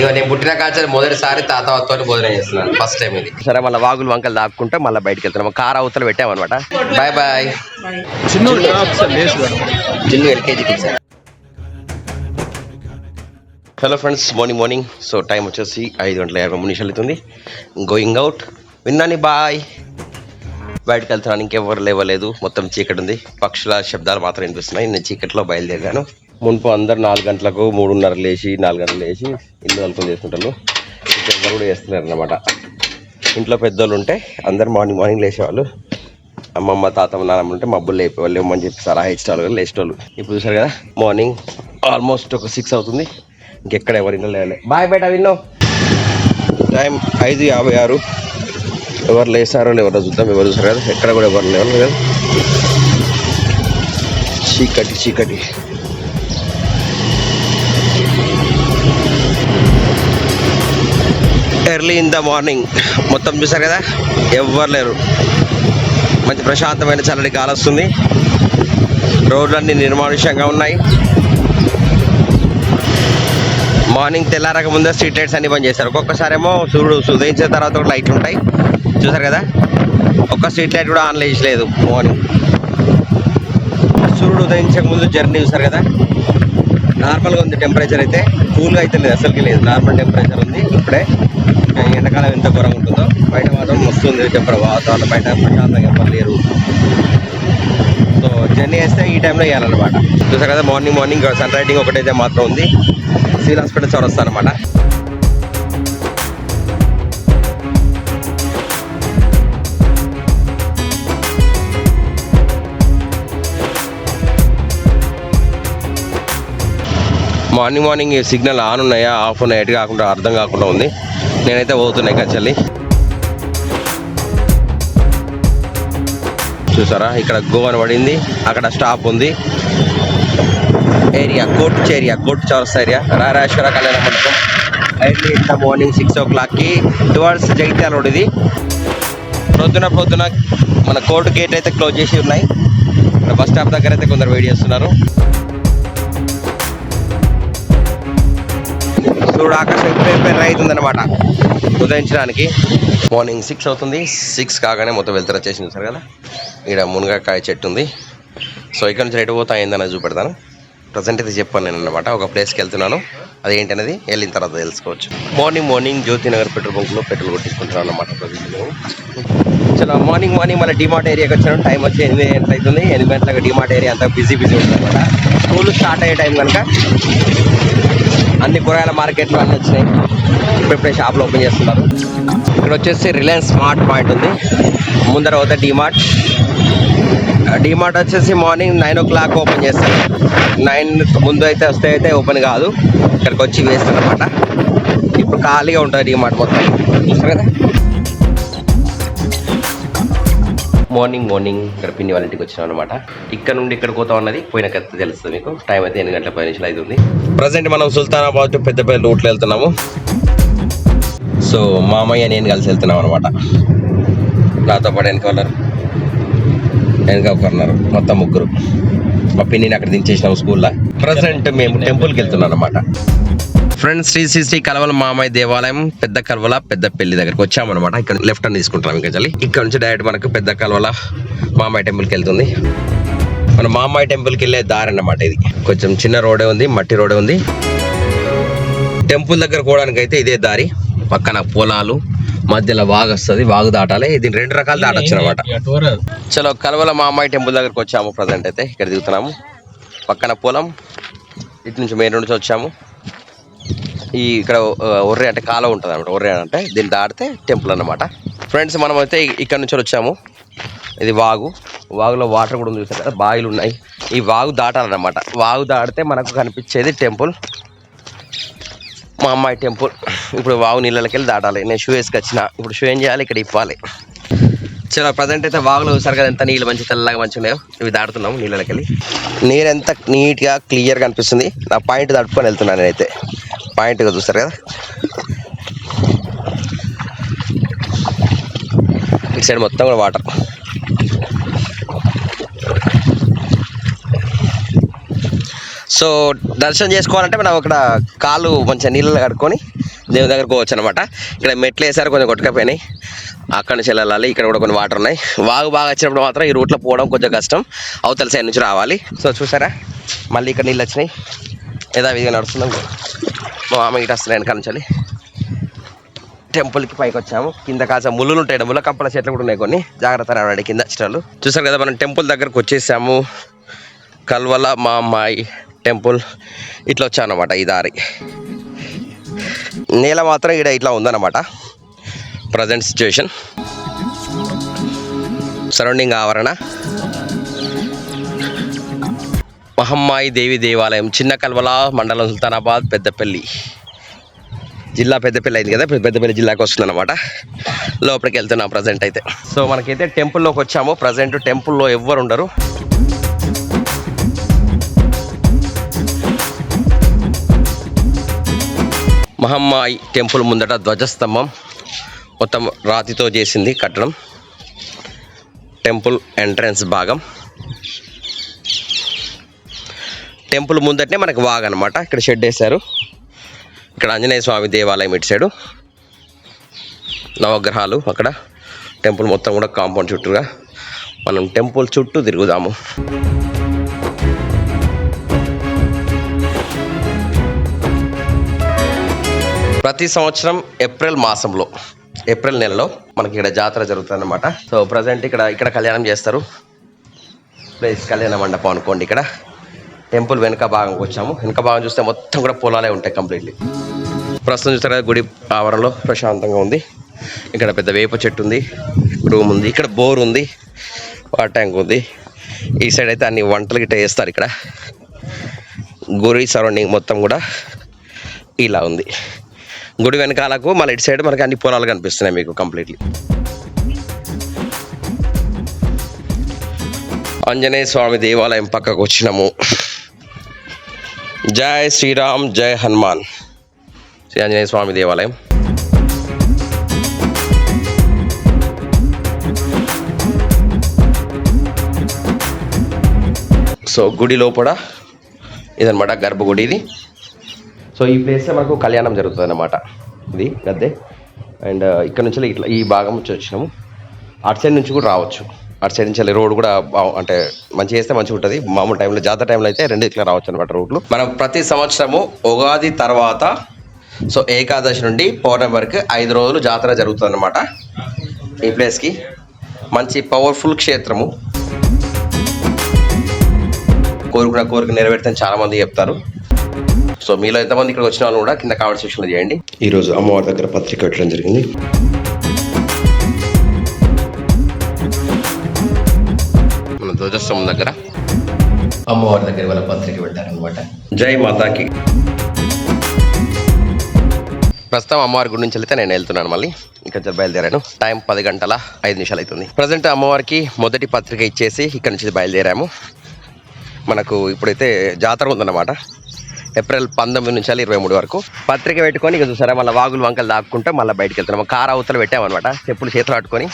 ఇక నేను పుట్టిన కాల్చాలి మొదటిసారి తాతతో భోజనం చేస్తున్నాను, ఫస్ట్ టైం ఇది. సరే మళ్ళీ వాగులు వంకలు దాక్కుంటే మళ్ళీ బయటకు వెళ్తున్నాం. కార్ అవతల పెట్టామన్నమాట. Bye bye. చిన్న LKG teacher. Hello friends, morning. So time వచ్చేసి 5:53 అవుతుంది. Going out. విన్నాని బాయ్. బయటకు వెళ్తున్నాను. ఇంకెవరు లేవలేదు, మొత్తం చీకటి ఉంది. పక్షుల శబ్దాలు మాత్రం వినిపిస్తున్నాయి. నేను చీకట్లో బయలుదేరాను. మున్పు అందరు 4 గంటలకు 3:30 లేచి 4 గంటలు లేచి ఇల్లు కలుపుకొని చేసుకుంటారు. ఇంకెవరు కూడా చేస్తున్నారు అన్నమాట. ఇంట్లో పెద్దోళ్ళు ఉంటే అందరు మార్నింగ్ లేచేవాళ్ళు. అమ్మమ్మ తాతమ్మ నాన్నమ్మ ఉంటే మబ్బులు లేపేవాళ్ళు లేవమని చెప్పి సార్ ఇచ్చేవాళ్ళు లేచేవాళ్ళు. ఇప్పుడు చూసారు కదా, మార్నింగ్ ఆల్మోస్ట్ ఒక 6 అవుతుంది. ఇంకెక్కడ ఎవరి ఇంట్లో లేవాలి. బాయ్ బయట విన్నో. టైం 5:56. ఎవరు లేసారో ఎవరో చూద్దాం. ఎవరు చూసారు కదా, ఎక్కడ కూడా ఎవరు లేవాలి కదా. చీకటి ఎర్లీ ఇన్ ద మార్నింగ్. మొత్తం చూసారు కదా, ఎవ్వరు లేరు. మంచి ప్రశాంతమైన చల్లటి గాలి వస్తుంది. రోడ్లన్నీ నిర్మానుష్యంగా ఉన్నాయి. మార్నింగ్ తెల్లారక ముందే స్ట్రీట్ లైట్స్ అన్ని బంద్ చేస్తారు. ఒక్కొక్కసారి ఏమో సూర్యుడు ఉదయించిన తర్వాత కూడా లైట్లు ఉంటాయి. చూసారు కదా, ఒక్క స్ట్రీట్ లైట్ కూడా ఆన్ లేచలేదు. మార్నింగ్ సూర్యుడు ఉదయించక ముందు జర్నీ చూసారు కదా, నార్మల్గా ఉంది. టెంపరేచర్ అయితే కూల్గా అయితే లేదు, అసలుకి లేదు. నార్మల్ టెంపరేచర్ ఉంది. ఇప్పుడే ఎండాకాలం ఎంత ఘోరంగా ఉంటుందో బయట మాత్రం వస్తుంది వాతావరణం. బయట ప్రశాంతంగా ఎవరు లేరు. సో జర్నీ వేస్తే ఈ టైంలో వేయాలన్నమాట. చూసారు కదా, మార్నింగ్ సన్ రైటింగ్ ఒకటైతే మాత్రం ఉంది. సివిల్ హాస్పిటల్ చౌరస్తా అనమాట. మార్నింగ్ సిగ్నల్ ఆన్ ఉన్నాయా ఆఫ్ ఉన్నాయా ఎటు కాకుండా అర్థం కాకుండా ఉంది. నేనైతే పోతున్నాయి కచ్చల్లి. చూసారా, ఇక్కడ గో అని పడింది, అక్కడ స్టాప్ ఉంది. ఏరియా కోర్టు చౌరస్తా ఏరియా, రారాశ్వర కళ్యాణ మండపం. ఎర్లీ ఇంత మార్నింగ్ 6 o'clockకి టువర్డ్స్ జగిత్యాల రోడ్. ఇది పొద్దున మన కోర్టు గేట్ అయితే క్లోజ్ చేసి ఉన్నాయి. బస్ స్టాప్ దగ్గర అయితే కొందరు వెయిట్ చేస్తున్నారు. చూడు, ఆకాశం ఇప్పుడే రైతుంది అనమాట ఉదయించడానికి. మార్నింగ్ 6 అవుతుంది. 6 కాగానే మొత్తం వెళ్తారు వచ్చేసింది సార్ కదా. ఇక్కడ మునగాకాయ చెట్టు ఉంది. సో ఇక్కడ నుంచి ఎటు పోతా అయిందని చూపెడతాను. ప్రజెంట్ అయితే చెప్పాను నేను అనమాట. ఒక ప్లేస్కి వెళ్తున్నాను, అది ఏంటనేది వెళ్ళిన తర్వాత తెలుసుకోవచ్చు. మార్నింగ్ జ్యోతినగర్ పెట్రోల్ బంక్లో పెట్రోల్ కొట్టించుకుంటున్నాను అనమాట. చాలా మార్నింగ్ మళ్ళీ డిమార్ట్ ఏరియాకి వచ్చాను. టైం వచ్చి 8 గంటలు అవుతుంది. 8 గంటలకు డిమార్ట్ ఏరియా అంతా బిజీ ఉంటుంది అనమాట. స్కూల్ స్టార్ట్ అయ్యే టైం కనుక అన్ని కూరగాయల మార్కెట్లు అన్నీ వచ్చినాయి. ఇప్పుడే షాప్లో ఓపెన్ చేస్తున్నారు. ఇక్కడ వచ్చేసి రిలయన్స్ స్మార్ట్ పాయింట్ ఉంది. ముందర పోతే డిమార్ట్ వచ్చేసి మార్నింగ్ 9 o'clock ఓపెన్ చేస్తారు. 9 ముందు అయితే ఓపెన్ కాదు. ఇక్కడికి వచ్చి వేస్తారనమాట. ఇప్పుడు ఖాళీగా ఉంటుంది డిమార్ట్ మొత్తం. చూస్తారు కదా, మార్నింగ్ ఇక్కడ పిన్ని వాళ్ళ ఇంటికి వచ్చినాం అనమాట. ఇక్కడ నుండి ఇక్కడ పోతాం అన్నది పోయిన కథ తెలుస్తుంది మీకు. టైం అయితే 8:10 అవుతుంది. ప్రజెంట్ మనం సుల్తానాబాద్ పెద్ద రూట్లో వెళ్తున్నాము. సో మామయ్య నేను కలిసి వెళ్తున్నాం అనమాట. నాతో పాటు వెనక ఒకరున్నారు, మొత్తం 3. మా పిన్నిని అక్కడ దించేసినాము స్కూల్లో. ప్రజెంట్ మేము టెంపుల్కి వెళ్తున్నాం అనమాట. ఫ్రెండ్స్, శ్రీ కలవల మామయ్య దేవాలయం పెద్ద కలవల పెద్ద పెళ్లి దగ్గరకు వచ్చామన్నమాట. ఇక్కడ లెఫ్ట్ అని తీసుకుంటాం. ఇంకా చల్లి ఇక్కడ నుంచి డైరెక్ట్ మనకు పెద్ద కలవల మామయ్య టెంపుల్కి వెళ్తుంది. మన మామయ్య టెంపుల్కి వెళ్ళే దారి అన్నమాట. ఇది కొంచెం చిన్న రోడే ఉంది, మట్టి రోడే ఉంది. టెంపుల్ దగ్గర పోవడానికి అయితే ఇదే దారి. పక్కన పొలాలు, మధ్యలో వాగు వస్తుంది. వాగు దాటాలి. దీన్ని 2 రకాలు దాటొచ్చు అనమాట. చలో కలవల మామయ్య టెంపుల్ దగ్గరకు వచ్చాము. ప్రజెంట్ అయితే ఇక్కడ దిగుతున్నాము. పక్కన పొలం, ఇటు నుంచి మెయిన్ రోడ్ నుంచి వచ్చాము. ఇక్కడ ఒర్రె అంటే కాలువ ఉంటుంది అనమాట. ఒర్రె అంటే దీన్ని దాటితే టెంపుల్ అన్నమాట. ఫ్రెండ్స్, మనం అయితే ఇక్కడ నుంచి వచ్చాము. ఇది వాగులో వాటర్ కూడా ఉంది చూసారు కదా, బావిలు ఉన్నాయి. ఈ వాగు దాటాలన్నమాట. వాగు దాటితే మనకు కనిపించేది టెంపుల్, మా అమ్మాయి టెంపుల్. ఇప్పుడు వాగు నీళ్ళకి వెళ్ళి దాటాలి. నేను షూ వేసుకొచ్చిన. ఇప్పుడు షూ ఏం చేయాలి, ఇక్కడ ఇప్పాలి. చాలా ప్రజెంట్ అయితే వాగులో చూసారు కదా ఎంత నీళ్ళు మంచి తెల్లగా మంచిగా ఉన్నాయో. ఇవి దాటుతున్నాము నీళ్ళకి వెళ్ళి. నీరు ఎంత నీట్గా క్లియర్గా అనిపిస్తుంది. నా పాయింట్ దాటుకొని వెళ్తున్నాను నేనైతే. పాయింట్గా చూస్తారు కదా, ఇటు సైడ్ మొత్తం కూడా వాటర్. సో దర్శనం చేసుకోవాలంటే మనం అక్కడ కాళ్ళు మంచిగా నీళ్ళలో కడుక్కొని దేవుని దగ్గరకు పోవచ్చు అనమాట. ఇక్కడ మెట్లు వేసారు, కొంచెం కొట్టుకపోయినాయి, అక్కడి నుంచి వెళ్ళాలి. ఇక్కడ కూడా కొన్ని వాటర్ ఉన్నాయి. వాగు బాగా వచ్చినప్పుడు మాత్రం ఈ రూట్లో పోవడం కొంచెం కష్టం, అవతల సైడ్ నుంచి రావాలి. సో చూసారా మళ్ళీ ఇక్కడ నీళ్ళు వచ్చినాయి, యథావిధిగా నడుస్తున్నాం. మా మామ ఇటు వస్తున్నాయి వెనకాల నుంచి. టెంపుల్కి పైకి వచ్చాము. కింద కాసే ముళ్ళులు ఉంటాయి, ముళ్ళ కంపల చెట్లు కూడా ఉన్నాయి కొన్ని, జాగ్రత్త రావడానికి కింద చెట్లు. చూసారు కదా మనం టెంపుల్ దగ్గరకు వచ్చేసాము. కల్వల మా అమ్మాయి టెంపుల్ ఇట్లా వచ్చానమాట. ఈ దారి నేల మాత్రం ఇక్కడ ఇట్లా ఉందన్నమాట ప్రజెంట్ సిచ్యువేషన్. సరౌండింగ్ ఆవరణ మహమ్మాయి దేవి దేవాలయం, చిన్న కల్వల, మండలం సుల్తానాబాద్, పెద్దపల్లి జిల్లా. పెద్దపల్లి అయింది కదా, పెద్దపల్లి జిల్లాకి వస్తుంది అనమాట. లోపలికి వెళ్తున్నాం ప్రజెంట్ అయితే. సో మనకైతే టెంపుల్లోకి వచ్చాము. ప్రజెంట్ టెంపుల్లో ఎవ్వరు ఉండరు. మహమ్మాయి టెంపుల్ ముందట ధ్వజస్తంభం మొత్తం రాతితో చేసింది కట్టడం. టెంపుల్ ఎంట్రన్స్ భాగం. టెంపుల్ ముందటనే మనకి వాగ్ అనమాట. ఇక్కడ షెడ్ వేశారు. ఇక్కడ ఆంజనేయ స్వామి దేవాలయం ఇటు సైడు, నవగ్రహాలు అక్కడ. టెంపుల్ మొత్తం కూడా కాంపౌండ్ చుట్టూగా. మనం టెంపుల్ చుట్టూ తిరుగుదాము. ప్రతి సంవత్సరం ఏప్రిల్ మాసంలో, ఏప్రిల్ నెలలో మనకి ఇక్కడ జాతర జరుగుతుంది అన్నమాట. సో ప్రజెంట్ ఇక్కడ కళ్యాణం చేస్తారు. ప్లేస్ కళ్యాణ మండపం అనుకోండి. ఇక్కడ టెంపుల్ వెనక భాగంకి వచ్చాము. వెనక భాగం చూస్తే మొత్తం కూడా పొలాలే ఉంటాయి కంప్లీట్లీ. ప్రస్తుతం చూస్తారు కదా గుడి ఆవరణలో ప్రశాంతంగా ఉంది. ఇక్కడ పెద్ద వేప చెట్టు ఉంది, రూమ్ ఉంది, ఇక్కడ బోర్ ఉంది, వాటర్ ట్యాంక్ ఉంది. ఈ సైడ్ అయితే అన్ని వంటలు గిట్ట చేస్తారు. ఇక్కడ గుడి సరౌండింగ్ మొత్తం కూడా ఇలా ఉంది. గుడి వెనకాలకు మళ్ళీ ఇటు సైడ్ మనకి అన్ని పొలాలు కనిపిస్తున్నాయి మీకు కంప్లీట్లీ. ఆంజనేయ స్వామి దేవాలయం పక్కకు వచ్చినాము. జై శ్రీరామ్, జై హనుమాన్. శ్రీ ఆంజనేయ స్వామి దేవాలయం. సో గుడి లోపల ఇదనమాట గర్భగుడి ఇది. సో ఈ ప్లేస్లో మనకు కళ్యాణం జరుగుతుంది అన్నమాట. ఇది గద్దె. అండ్ ఇక్కడ నుంచి ఇట్లా ఈ భాగం నుంచి వచ్చినాము. అటు సైడ్ నుంచి కూడా రావచ్చు. అటు సైడ్ నుంచి రోడ్ కూడా అంటే మంచిగా చేస్తే మంచిగా ఉంటుంది. మామూలు టైంలో, జాతర టైంలో అయితే రెండు ఇట్లా రావచ్చు అనమాట రూట్లు. మనం ప్రతి సంవత్సరము ఉగాది తర్వాత, సో ఏకాదశి నుండి పౌర్ణమి వరకు 5 రోజులు జాతర జరుగుతుంది అన్నమాట. ఈ ప్లేస్కి మంచి పవర్ఫుల్ క్షేత్రము. కోరిక నెరవేర్తని చాలామంది చెప్తారు. సో మీలో ఎంతమంది ఇక్కడ వచ్చిన వాళ్ళు కూడా కింద కామెంట్ సెక్షన్లో చేయండి. ఈరోజు అమ్మవారి దగ్గర పత్రిక పెట్టడం జరిగింది. మన ధ్వజస్తంభం దగ్గర అమ్మవారి దగ్గర వాళ్ళ పత్రిక పెట్టారనమాట. జై మాతాకి. ప్రస్తుతం అమ్మవారి గుడి నుంచి వెళ్తే నేను వెళ్తున్నాను. మళ్ళీ ఇక్కడ బయలుదేరాను. టైం 10 గంటల 5 నిమిషాలు అవుతుంది. ప్రజెంట్ అమ్మవారికి మొదటి పత్రిక ఇచ్చేసి ఇక్కడ నుంచి బయలుదేరాము. మనకు ఇప్పుడైతే జాతర ఉందన్నమాట. ఏప్రిల్ 19 నుంచి 23 వరకు పత్రిక పెట్టుకొని ఇక చూసారా మళ్ళీ వాగులు వంకలు దాక్కుంటే మళ్ళీ బయటకు వెళ్తున్నాం. కారు అవతల పెట్టామన్నమాట, చెప్పులు చేతులు పట్టుకొని.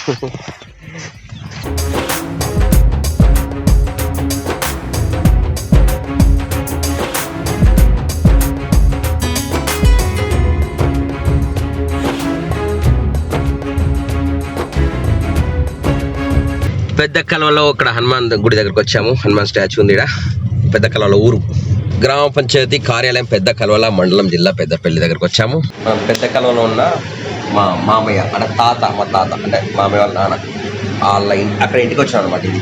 పెద్ద కల్వలో ఇక్కడ హనుమాన్ గుడి దగ్గరకు వచ్చాము. హనుమాన్ స్టాచ్యూ ఉంది. ఇక్కడ పెద్ద కల్వలో ఊరు గ్రామ పంచాయతీ కార్యాలయం పెద్ద కల్వల, మండలం, జిల్లా పెద్దపల్లి దగ్గరకు వచ్చాము. మనం పెద్ద కల్వలో ఉన్న మా మామయ్య అంటే మా తాత అంటే మామయ్య వాళ్ళ నాన్న వాళ్ళ అక్కడ ఇంటికి వచ్చాం అనమాట. ఇది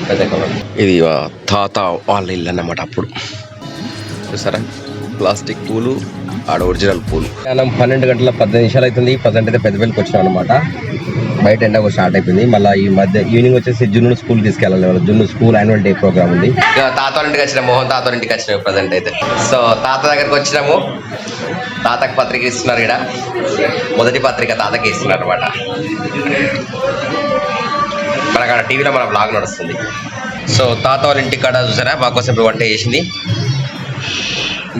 పెద్ద కల్వల, ఇది తాత వాళ్ళ ఇల్లు అన్నమాట. అప్పుడు చూసారా ప్లాస్టిక్ పూలు, ఆడ ఒరిజినల్ పూలు. 12 గంటల 15 నిమిషాలు అవుతుంది. ప్రజెంట్ అయితే పెద్దపల్లికి వచ్చినాం అనమాట. బయట ఎండ స్టార్ట్ అయిపోయింది. మళ్ళీ ఈ మధ్య ఈవినింగ్ వచ్చేసి జున్ను స్కూల్ తీసుకెళ్ళాలి. వాళ్ళు జున్ను స్కూల్ యాన్యువల్ డే ప్రోగ్రామ్ ఉంది. తాత ఇంటికి వచ్చిన మోహన్ తాత ఇంటికి వచ్చినాము ప్రజెంట్ అయితే. సో తాత దగ్గరకు వచ్చినాము. తాతకు పత్రిక ఇస్తున్నారు. ఇక్కడ మొదటి పత్రిక తాతకి ఇస్తున్నారు అనమాట. మనకు అక్కడ టీవీలో మన బ్లాగ్ నడుస్తుంది. సో తాత వాళ్ళ ఇంటి కాడ చూసారా మా కోసం ఇప్పుడు వంట చేసింది.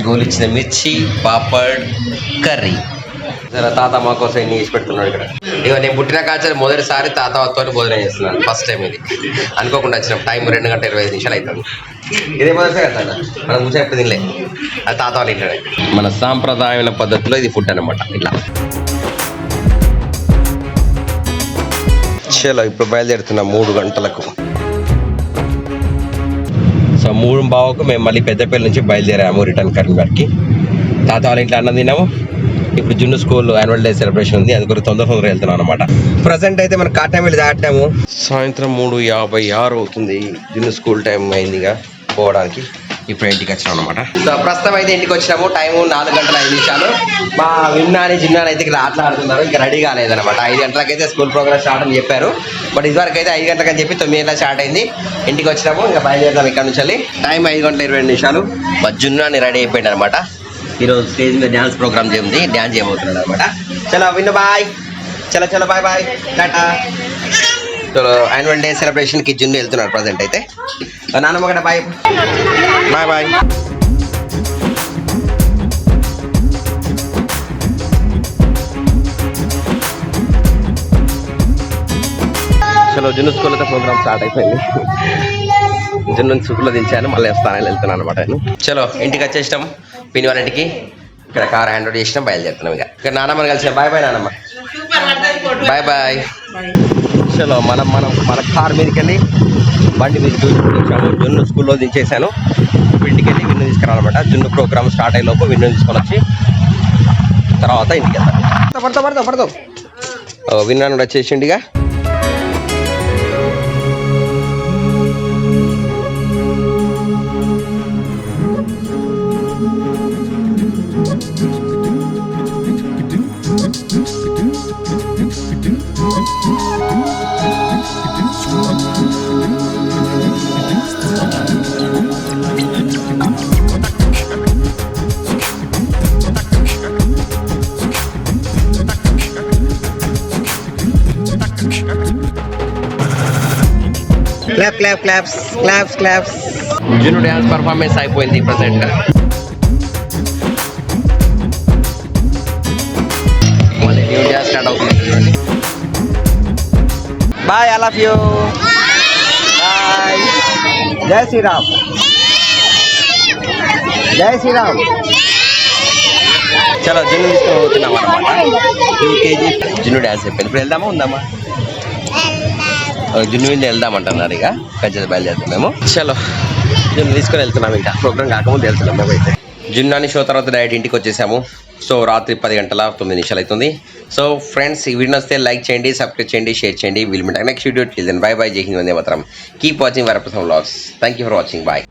గోలిచ్చిన మిర్చి, పాపడ్, కర్రీ. తాత మా కోసం ఎన్ని చేసి పెడుతున్నాడు ఇక్కడ. ఇక నేను పుట్టిన కాల్చాలి మొదటిసారి తాతతో భోజనం చేస్తున్నాను. ఫస్ట్ టైం ఇది అనుకోకుండా వచ్చినాం. టైం 2 గంటల 25 నిమిషాలు అవుతుంది. ఇదే మొదటిసారి కదా మనం కూర్చొని ఎప్పుడు తినలే. అది తాత వాళ్ళు ఇంటాడే. మన సాంప్రదాయమైన పద్ధతిలో ఇది ఫుడ్ అనమాట. ఇట్లా చలో ఇప్పుడు బయలుదేరుతున్నాం 3 గంటలకు. సో 3:15కు మేము మళ్ళీ పెద్దపల్లి నుంచి బయలుదేరాము రిటర్న్ కరీంనగర్కి. తాత వాళ్ళ ఇంట్లో అన్నం తిన్నాము. ఇప్పుడు జున్ను స్కూల్ యాన్యువల్ డే సెలబ్రేషన్ ఉంది. అది కూడా తొందరగా వెళ్తున్నాం అనమాట. ప్రజెంట్ అయితే మనం కాటం వెళ్ళి దాటాము. సాయంత్రం 3:56 అవుతుంది. జున్ను స్కూల్ టైం అయింది ఇక పోవడానికి. ఇప్పుడు ఇంటికి వచ్చినాం అనమాట. సో ప్రస్తుతం అయితే ఇంటికి వచ్చినాము. టైము 4 గంటల 5 నిమిషాలు. మా విన్నాని జిన్నాని అయితే ఇక్కడ ఆటలాడుతున్నారు. ఇంకా రెడీ కాలేదన్నమాట. 5 గంటలకైతే స్కూల్ ప్రోగ్రామ్ స్టార్ట్ అని చెప్పారు. బట్ ఇదివరకు అయితే 5 గంటలకు అని చెప్పి 9 గంటలకు స్టార్ట్ అయింది. ఇంటికి వచ్చినాము. ఇంకా బయలుదేరుతాం ఇక్కడ నుంచి. టైం 5 గంటల 22 నిమిషాలు. మా జున్నాని రెడీ అయిపోయింది అనమాట. ఈరోజు స్టేజ్ మీద డ్యాన్స్ ప్రోగ్రామ్ చేయండి. డ్యాన్స్ చేయబోతున్నాడు అనమాట. చలో విన్ను బాయ్. చలో చలో బాయ్ బాయ్ టాటా. చలో యాన్యువల్ డే సెలబ్రేషన్కి జున్ను వెళ్తున్నాడు ప్రజెంట్ అయితే. నాన్నమ్మ గడ బాయ్ బాయ్ బాయ్. చలో జున్ను స్కూల్ అయితే ప్రోగ్రామ్ స్టార్ట్ అయిపోయింది. జున్ను స్కూల్లో దించాను. మళ్ళీ స్థానాలు వెళ్తున్నాను అనమాట నేను. చలో ఇంటికి వచ్చేసినాం. పిన్ని వాళ్ళ ఇంటికి. ఇక్కడ కార్ హ్యాండ్ ఓవర్ చేసినాం. బయలుదేరుతున్నాం. ఇక ఇక్కడ నాన్నమ్మని కలిసి బాయ్ బాయ్ నాన్నమ్మ. Bye bye. చలో మన కార్ మీదకి వెళ్ళి బండి మీద చూసుకుంటాము. జున్ను స్కూల్లో దించేసాను. ఇంటికి వెళ్ళి విన్ను తీసుకురావాలన్నమాట. జున్ను ప్రోగ్రామ్ స్టార్ట్ అయ్యే లోపు విన్ను తీసుకొని వచ్చి తర్వాత ఇంటికి వెళ్తాం. పడతాం విన్నాను కూడా వచ్చేసిండిగా. క్లాప్స్. జున్ను డ్యాన్స్ పర్ఫార్మెన్స్ అయిపోయింది ప్రజెంట్. మళ్ళీ న్యూ డ్యాన్స్ స్టార్ట్ అవుతుంది. Bye, I love you. Bye. Jai Shriram. చలో జున్ను తీసుకొని పోతున్నాం అనమాట. 2 kg జున్ను డ్యాన్స్ అయిపోయింది. ఇప్పుడు వెళ్దామా ఉందామా? జున్ను మీద వెళ్దామంటున్నారు. ఇక కంచెలు బయలుదేరుతాం మేము. చలో జున్ను తీసుకొని వెళ్తున్నాం. ఇంకా ప్రోగ్రామ్ కాకముందు వెళ్తున్నాం మేమైతే. జున్నాని షో తర్వాత డైరెక్ట్ ఇంటికి వచ్చేసాము. సో రాత్రి 10 గంటల 9 నిమిషాలు అవుతుంది. సో ఫ్రెండ్స్, ఈ వీడియో వస్తే లైక్ చేయండి, సబ్స్క్రైబ్ చేయండి, షేర్ చేయండి. Will meet next video. Bye bye. జై హింద్, వందే మాతరం. Keep watching Varaprasad vlogs. Thank you for watching. Bye.